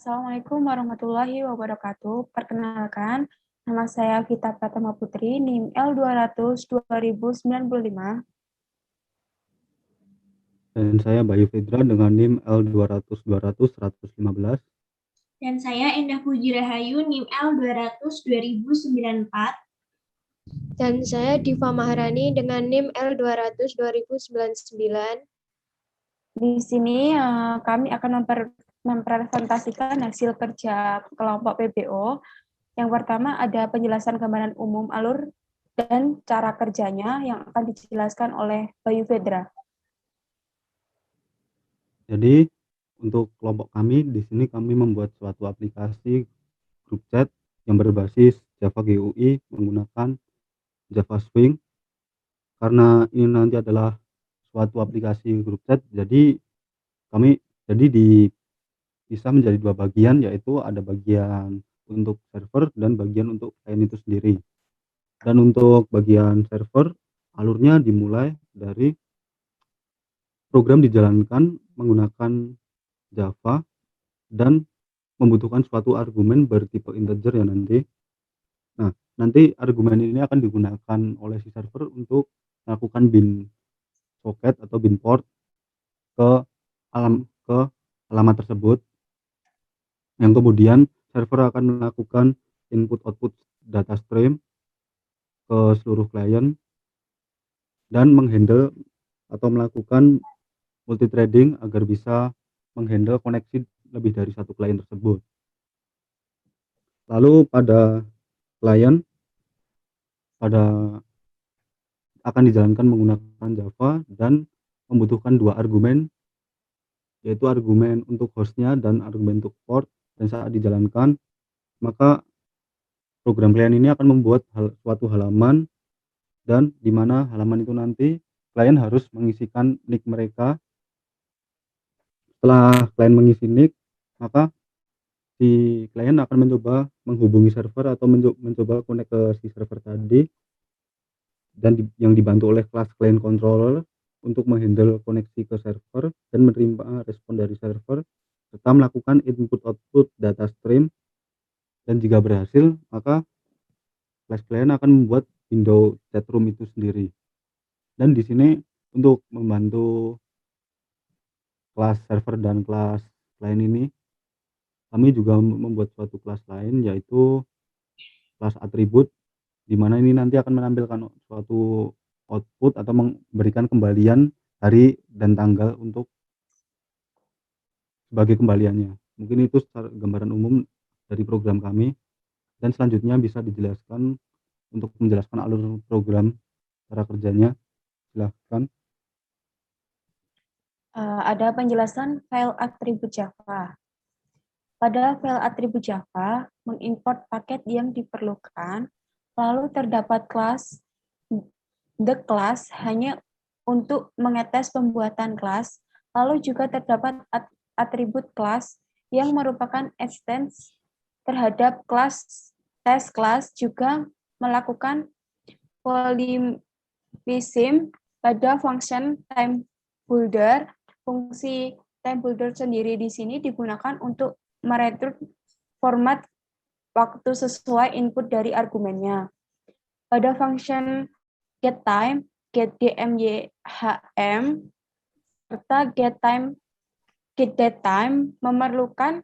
Assalamualaikum warahmatullahi wabarakatuh. Perkenalkan, nama saya Vita Pratama Putri, NIM L200 2095. Dan saya Bayu Fidra dengan NIM L200-200-115. Dan saya Endah Puji Rahayu, NIM L200 2094. Dan saya Diva Maharani dengan NIM L200 2099. Di sini kami akan mempresentasikan hasil kerja kelompok PBO. Yang pertama ada penjelasan gambaran umum alur dan cara kerjanya yang akan dijelaskan oleh Bayu Fedra. Jadi untuk kelompok kami di sini kami membuat suatu aplikasi grup chat yang berbasis Java GUI menggunakan Java Swing. Karena ini nanti adalah suatu aplikasi grup chat, jadi kami bisa menjadi dua bagian, yaitu ada bagian untuk server dan bagian untuk klien itu sendiri. Dan untuk bagian server, alurnya dimulai dari program dijalankan menggunakan Java dan membutuhkan suatu argumen bertipe integer ya nanti. Nah, nanti argumen ini akan digunakan oleh si server untuk melakukan bin socket atau bin port ke alamat tersebut, yang kemudian server akan melakukan input output data stream ke seluruh klien dan menghandle atau melakukan multithreading agar bisa menghandle koneksi lebih dari satu klien tersebut. Lalu pada klien akan dijalankan menggunakan Java dan membutuhkan dua argumen, yaitu argumen untuk hostnya dan argumen untuk port. Dan saat dijalankan, maka program klien ini akan membuat suatu halaman, dan di mana halaman itu nanti klien harus mengisikan nick mereka. Setelah klien mengisi nick, maka si klien akan mencoba menghubungi server atau mencoba connect ke si server tadi, dan yang dibantu oleh kelas client controller untuk menghandle koneksi ke server dan menerima respon dari server serta melakukan input output data stream. Dan jika berhasil, maka kelas client akan membuat window chat room itu sendiri. Dan di sini untuk membantu kelas server dan kelas client ini, kami juga membuat suatu kelas lain, yaitu kelas atribut, di mana ini nanti akan menampilkan suatu output atau memberikan kembalian hari dan tanggal untuk sebagai kembaliannya. Mungkin itu gambaran umum dari program kami, dan selanjutnya bisa dijelaskan untuk menjelaskan alur program, cara kerjanya. Silahkan. Ada penjelasan file atribut Java. Pada file atribut Java, mengimport paket yang diperlukan, lalu terdapat kelas the class hanya untuk mengetes pembuatan kelas, lalu juga terdapat atribut kelas yang merupakan extends terhadap kelas test class, juga melakukan polymorphism pada function time builder. Fungsi time builder sendiri di sini digunakan untuk mereturn format waktu sesuai input dari argumennya. Pada function getTime, getDMYHM, serta getDateTime memerlukan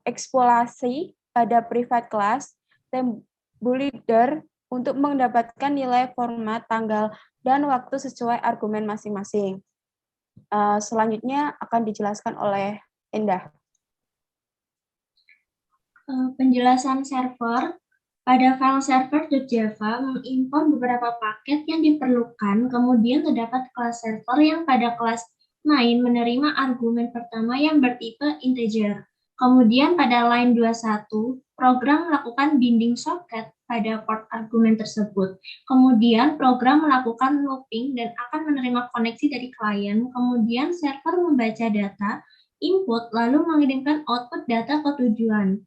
ekspolasi pada private class TimeBuilder untuk mendapatkan nilai format, tanggal, dan waktu sesuai argumen masing-masing. Selanjutnya akan dijelaskan oleh Endah. Penjelasan server. Pada file server.java mengimport beberapa paket yang diperlukan, kemudian terdapat kelas server yang pada kelas main menerima argumen pertama yang bertipe integer. Kemudian pada line 21, program melakukan binding socket pada port argumen tersebut. Kemudian program melakukan looping dan akan menerima koneksi dari klien. Kemudian server membaca data, input, lalu mengirimkan output data ke tujuan.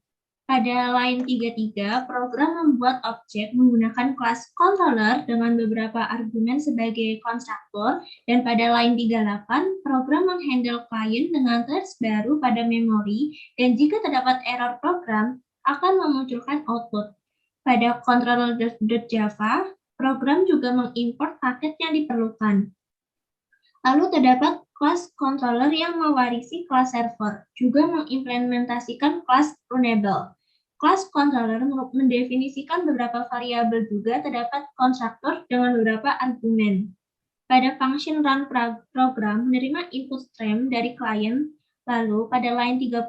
Pada line 33, program membuat objek menggunakan kelas controller dengan beberapa argumen sebagai konstruktor, dan pada line 38, program menghandle klien dengan threads baru pada memori, dan jika terdapat error program, akan memunculkan output. Pada controller.java, program juga mengimport paket yang diperlukan. Lalu terdapat kelas controller yang mewarisi kelas server, juga mengimplementasikan kelas runnable. Kelas controller mendefinisikan beberapa variabel, juga terdapat konstruktor dengan beberapa argumen. Pada function run program menerima input stream dari klien, lalu pada line 30,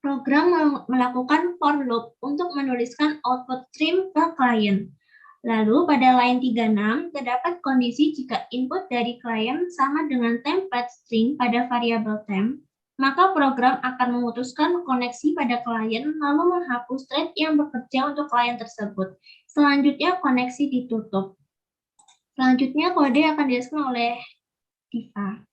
program melakukan for loop untuk menuliskan output stream ke klien. Lalu pada line 36, terdapat kondisi jika input dari klien sama dengan template string pada variabel temp, maka program akan memutuskan koneksi pada klien lalu menghapus thread yang bekerja untuk klien tersebut. Selanjutnya koneksi ditutup. Selanjutnya kode akan dijelaskan oleh Diva.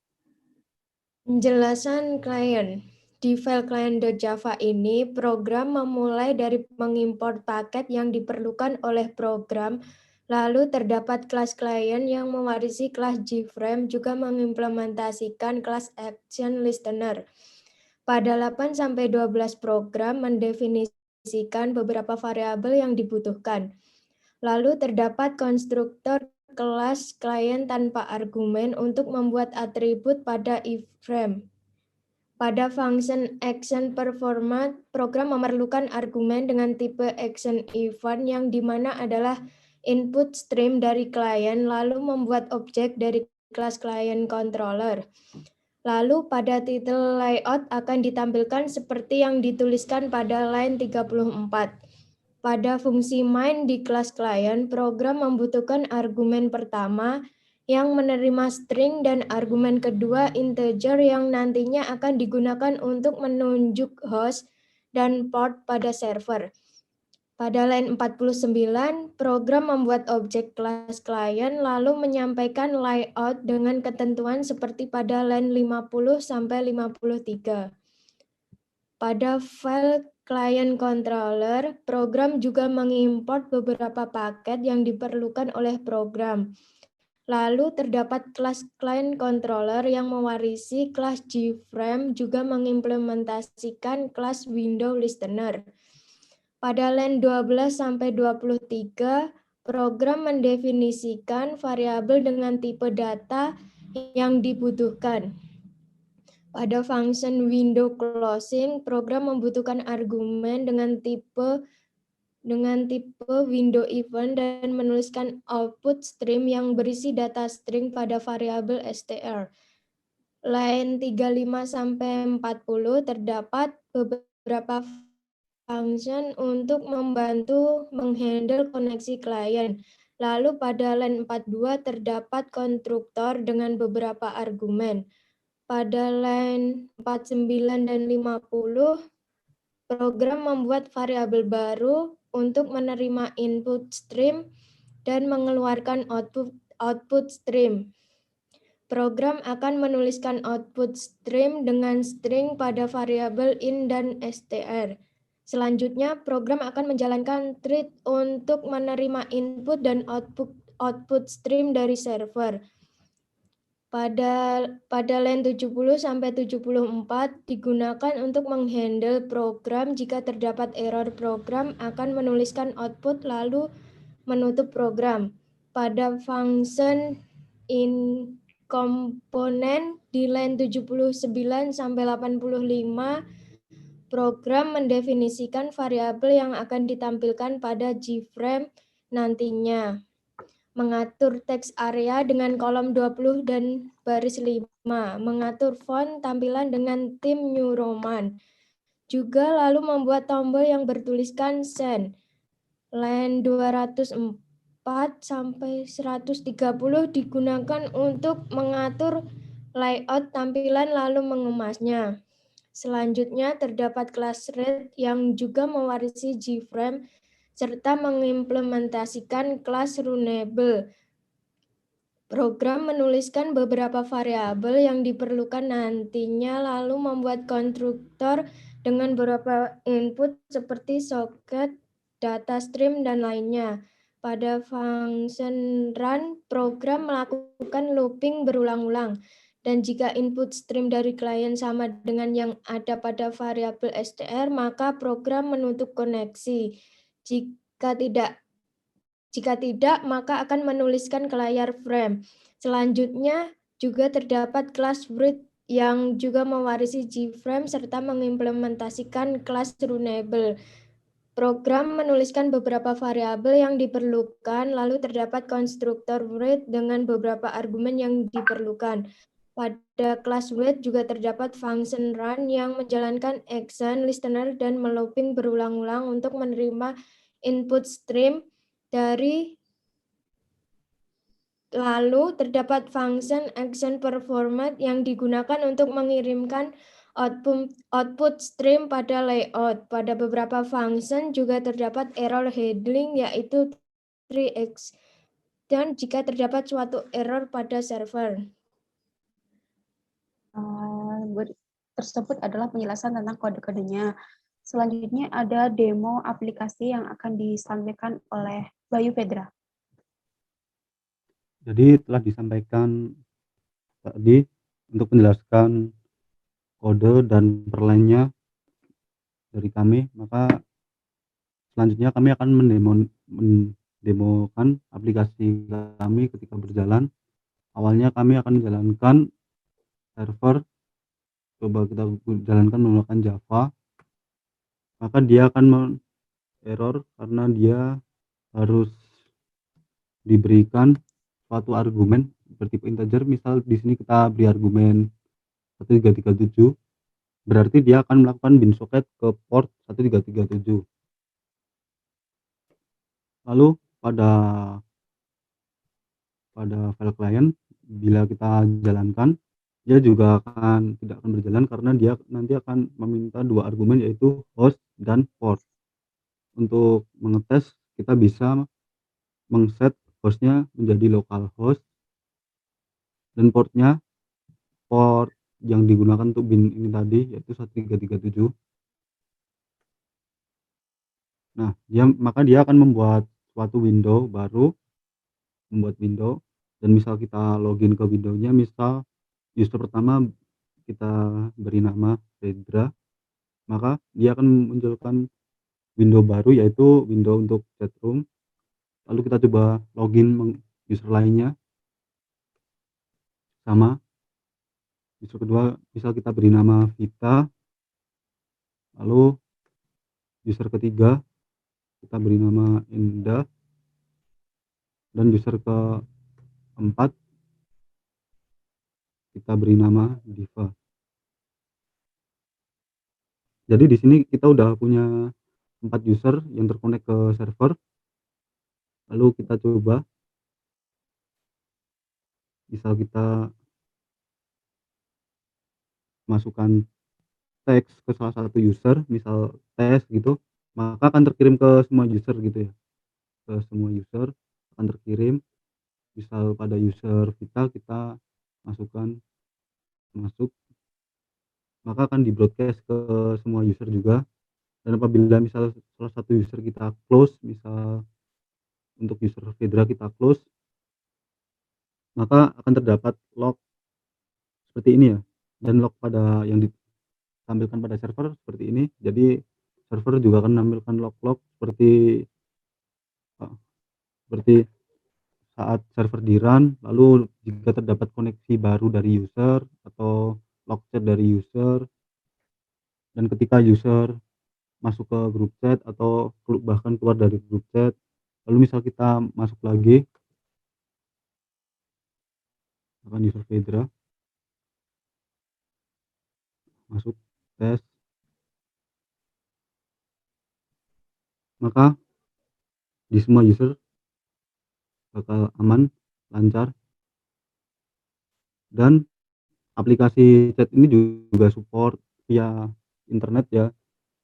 Penjelasan klien. Di file client.java ini, program memulai dari mengimport paket yang diperlukan oleh program, lalu terdapat kelas klien yang mewarisi kelas JFrame, juga mengimplementasikan kelas action listener. Pada 8-12 program mendefinisikan beberapa variabel yang dibutuhkan. Lalu terdapat konstruktor kelas klien tanpa argumen untuk membuat atribut pada iframe. Pada function action performa, program memerlukan argumen dengan tipe action event yang dimana adalah input stream dari klien, lalu membuat objek dari kelas client controller. Lalu pada title layout akan ditampilkan seperti yang dituliskan pada line 34. Pada fungsi main di kelas klien, program membutuhkan argumen pertama yang menerima string dan argumen kedua integer yang nantinya akan digunakan untuk menunjuk host dan port pada server. Pada line 49, program membuat objek kelas klien lalu menyampaikan layout dengan ketentuan seperti pada line 50-53. Pada file client controller, program juga mengimport beberapa paket yang diperlukan oleh program. Lalu terdapat kelas client controller yang mewarisi kelas JFrame, juga mengimplementasikan kelas window listener. Pada line 12-23, program mendefinisikan variabel dengan tipe data yang dibutuhkan. Pada function window closing, program membutuhkan argumen dengan tipe window event dan menuliskan output stream yang berisi data string pada variabel str. Line 35-40 terdapat beberapa function untuk membantu menghandle koneksi klien. Lalu pada line 42 terdapat konstruktor dengan beberapa argumen. Pada line 49 dan 50, program membuat variabel baru untuk menerima input stream dan mengeluarkan output stream. Program akan menuliskan output stream dengan string pada variabel in dan str. Selanjutnya, program akan menjalankan thread untuk menerima input dan output stream dari server. Pada line 70-74 digunakan untuk menghandle program jika terdapat error, program akan menuliskan output lalu menutup program. Pada function in komponen di line 79-85, program mendefinisikan variabel yang akan ditampilkan pada JFrame nantinya. Mengatur teks area dengan kolom 20 dan baris 5, mengatur font tampilan dengan theme New Roman. Juga lalu membuat tombol yang bertuliskan send. Line 204-130 digunakan untuk mengatur layout tampilan lalu mengemasnya. Selanjutnya terdapat kelas red yang juga mewarisi JFrame serta mengimplementasikan kelas runnable. Program menuliskan beberapa variabel yang diperlukan nantinya lalu membuat konstruktor dengan beberapa input seperti soket, data stream, dan lainnya. Pada function run, program melakukan looping berulang-ulang. Dan jika input stream dari klien sama dengan yang ada pada variabel str, maka program menutup koneksi. Jika tidak, maka akan menuliskan ke layar frame. Selanjutnya, juga terdapat kelas read yang juga mewarisi JFrame serta mengimplementasikan kelas runnable. Program menuliskan beberapa variabel yang diperlukan, lalu terdapat konstruktor read dengan beberapa argumen yang diperlukan. Pada kelas read juga terdapat function run yang menjalankan action listener dan melooping berulang-ulang untuk menerima input stream dari. Lalu terdapat function action performat yang digunakan untuk mengirimkan output stream pada layout. Pada beberapa function juga terdapat error handling yaitu 3x dan jika terdapat suatu error pada server. Tersebut adalah penjelasan tentang kode-kodenya. Selanjutnya ada demo aplikasi yang akan disampaikan oleh Bayu Fedra. Jadi telah disampaikan tadi untuk menjelaskan kode dan perlainnya dari kami, maka selanjutnya kami akan mendemokan aplikasi kami ketika berjalan. Awalnya kami akan menjalankan server, coba kita jalankan menggunakan Java, maka dia akan error karena dia harus diberikan suatu argumen bertipe integer. Misal di sini kita beri argumen 1337, berarti dia akan melakukan bin socket ke port 1337. Lalu pada file client, bila kita jalankan, dia juga tidak akan berjalan karena dia nanti akan meminta dua argumen yaitu host dan port. Untuk mengetes, kita bisa mengset hostnya menjadi localhost dan port yang digunakan untuk bin ini tadi yaitu 1337. Nah, maka dia akan membuat suatu window baru, dan misal kita login ke windownya, misal user pertama kita beri nama Fedra, maka dia akan memunculkan window baru yaitu window untuk chatroom. Lalu kita coba login user lainnya, sama user kedua misal kita beri nama Vita, lalu user ketiga kita beri nama Indah, dan user keempat kita beri nama Diva. Jadi di sini kita udah punya 4 user yang terkonek ke server. Lalu kita coba, misal kita masukkan teks ke salah satu user, misal tes gitu, maka akan terkirim ke semua user gitu ya. Ke semua user akan terkirim. Misal pada user kita masuk, maka akan di broadcast ke semua user juga. Dan apabila misal salah satu user kita close, misal untuk user Fedra kita close, maka akan terdapat log seperti ini ya, dan log pada yang ditampilkan pada server seperti ini. Jadi server juga akan menampilkan log-log seperti saat server di run, lalu jika terdapat koneksi baru dari user atau log chat dari user, dan ketika user masuk ke grup chat atau bahkan keluar dari grup chat. Lalu misal kita masuk lagi, akan user Fedra masuk tes, maka di semua user bakal aman, lancar, dan aplikasi chat ini juga support via internet ya.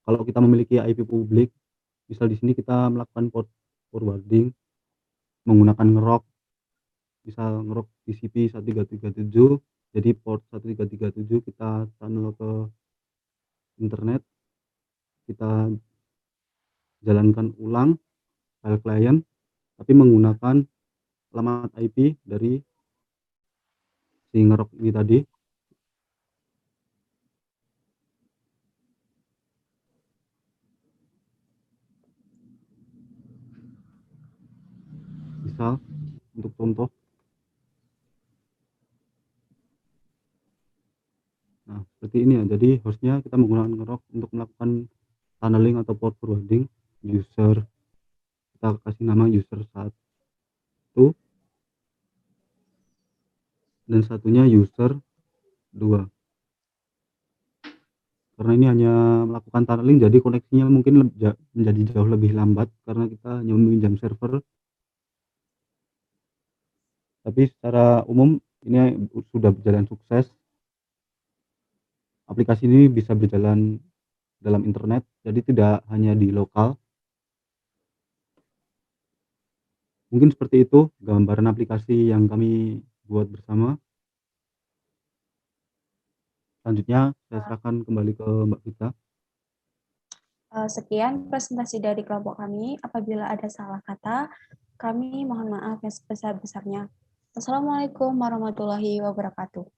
Kalau kita memiliki IP publik, misal di sini kita melakukan port forwarding menggunakan ngerok, misal ngerok TCP 1337, jadi port 1337 kita tunnel ke internet, kita jalankan ulang file client, tapi menggunakan alamat IP dari si ngerok ini tadi. Misal untuk contoh, nah seperti ini ya. Jadi hostnya kita menggunakan ngerok untuk melakukan tunneling atau port forwarding user. Kita kasih nama user 1 dan satunya user 2. Karena ini hanya melakukan tunneling, jadi koneksinya mungkin menjadi jauh lebih lambat karena kita hanya meminjam server. Tapi secara umum ini sudah berjalan sukses. Aplikasi ini bisa berjalan dalam internet, jadi tidak hanya di lokal. Mungkin seperti itu gambaran aplikasi yang kami buat bersama. Selanjutnya saya serahkan kembali ke Mbak Vita. Sekian presentasi dari kelompok kami. Apabila ada salah kata, kami mohon maaf yang sebesar-besarnya. Wassalamualaikum warahmatullahi wabarakatuh.